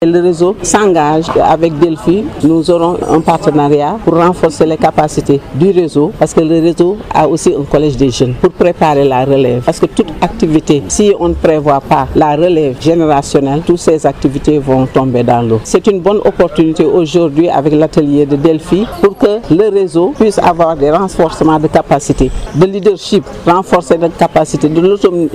Le réseau s'engage avec Delphi. Nous aurons un partenariat pour renforcer les capacités du réseau parce que le réseau a aussi un collège des jeunes pour préparer la relève. Parce que toute activité, si on ne prévoit pas la relève générationnelle, toutes ces activités vont tomber dans l'eau. C'est une bonne opportunité aujourd'hui avec l'atelier de Delphi pour que le réseau puisse avoir des renforcements de capacités, de leadership, renforcer la capacité de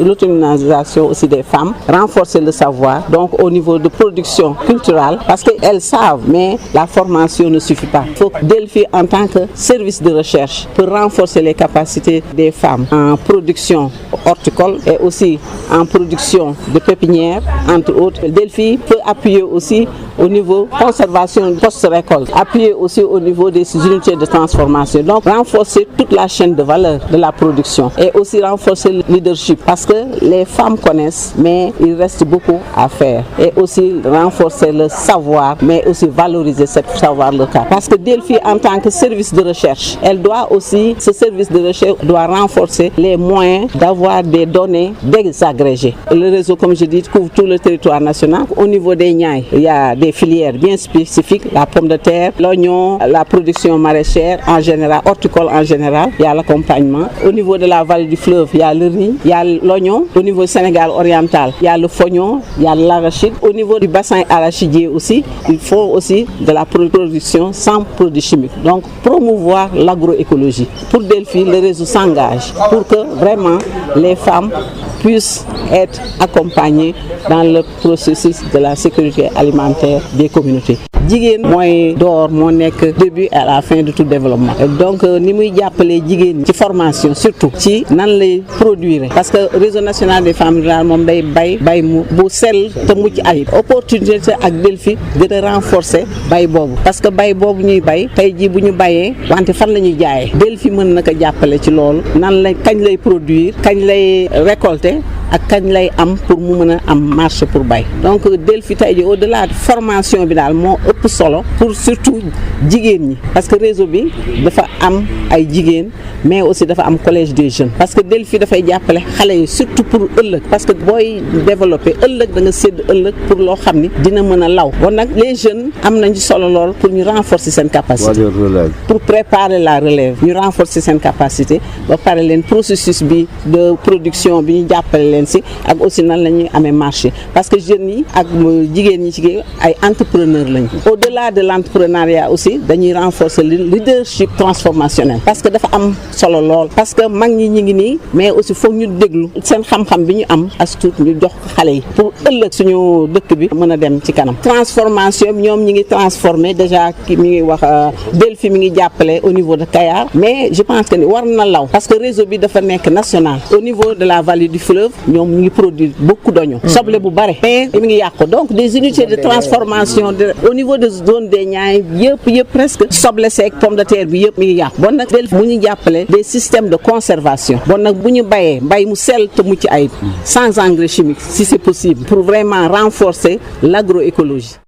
l'autonomisation aussi des femmes, renforcer le savoir, donc au niveau de production culturelle, parce qu'elles savent, mais la formation ne suffit pas. Il faut que Delphi, en tant que service de recherche, pour renforcer les capacités des femmes en production horticole et aussi en production de pépinières, entre autres. Delphi peut appuyer aussi au niveau conservation post-récolte, appuyer aussi au niveau des unités de transformation. Donc renforcer toute la chaîne de valeur de la production et aussi renforcer le leadership parce que les femmes connaissent, mais il reste beaucoup à faire. Et aussi renforcer le savoir, mais aussi valoriser ce savoir local. Parce que Delphi, en tant que service de recherche, ce service de recherche doit renforcer les moyens d'avoir des données désagrégées. Le réseau, comme je dis, couvre tout le territoire national. Au niveau des Niayes, il y a des filières bien spécifiques, la pomme de terre, l'oignon, la production maraîchère en général, horticole en général, il y a l'accompagnement. Au niveau de la vallée du fleuve, il y a le riz, il y a l'oignon. Au niveau du Sénégal oriental, il y a le fognon, il y a l'arachide. Au niveau du bassin arachidier aussi, il faut aussi de la production sans produits chimiques. Donc promouvoir l'agroécologie. Pour Delphi, le réseau s'engage pour que vraiment les femmes puissent être accompagnées dans le processus de la sécurité alimentaire des communautés. Jigéen mooy door moo nekk début à la fin de tout développement. Donc ni muy jàppale jigéen ci formation surtout ci nan lay produire parce que réseau national des femmes rurales moom day bay mu bu sell te mucc ayib. Opportunité ak Delphi gën a renforcer bay boobu parce que bay boobu ñuy bay tey jii bu ñu bayee wante fan la ñuy jaayee Delphi mën na ko jàppale ci loolu nan lay kañ lay produire kañ lay récolter ak kañ lay am pour mu mën a am marché pour bay. Donc Delphi tey jii au-delà de formation bi daal moo ëpp solo pour surtout jigéen ñi parce que réseau bi dafa am ay jigéen mais aussi dafa am collège des jeunes parce que Delphi dafay jàppale xale yi surtout pour ëllëg parce que booy développer ëllëg da nga sédd ëllëg pour loo xam ni dina mën a law bon nag les jeunes am nañu solo lool pour ñu renforcer seen capacité pour préparer la relève ñu renforcer seen capacité ba pare leen processus bi de production bi ñu jàppale leen si ak aussi nan la ñuy amee marché parce que jeunes yi ak jigéen ñi ci ay entrepreneurs lañu. Au-delà de l'entrepreneuriat aussi dañuy renforcer le leadership transformationnel parce que dafa am solo lool parce que mag ñi ngi nii mais aussi foog ñu déglu seen xam-xam bi ñu am as tuut ñu jox xale yi pour ëllëg suñu dëkk bi mën a dem ci kanam. Transformation ñoom ñi ngi transformer déjà ki mi ngi wax Delphi mi ngi jàppale au niveau de Kayar mais je pense que ni war na law parce que réseau bi dafa nekk national au niveau de la vallée du fleuve ñoom ñu ngi produire beaucoup d'oignons soble bu bare mais mi ngi yàqu donc des unités de transformation au niveau de zone des Niayes yëpp presque soble seeg pomme de terre bi yëpp mi ngi yàqu bon nag Delphi mu ñu jàppale des systèmes de conservation bon nag bu ñu bayee mbay mu sell te mucc ayib sans engrais chimique si c'est possible pour vraiment renforcer l'agroécologie.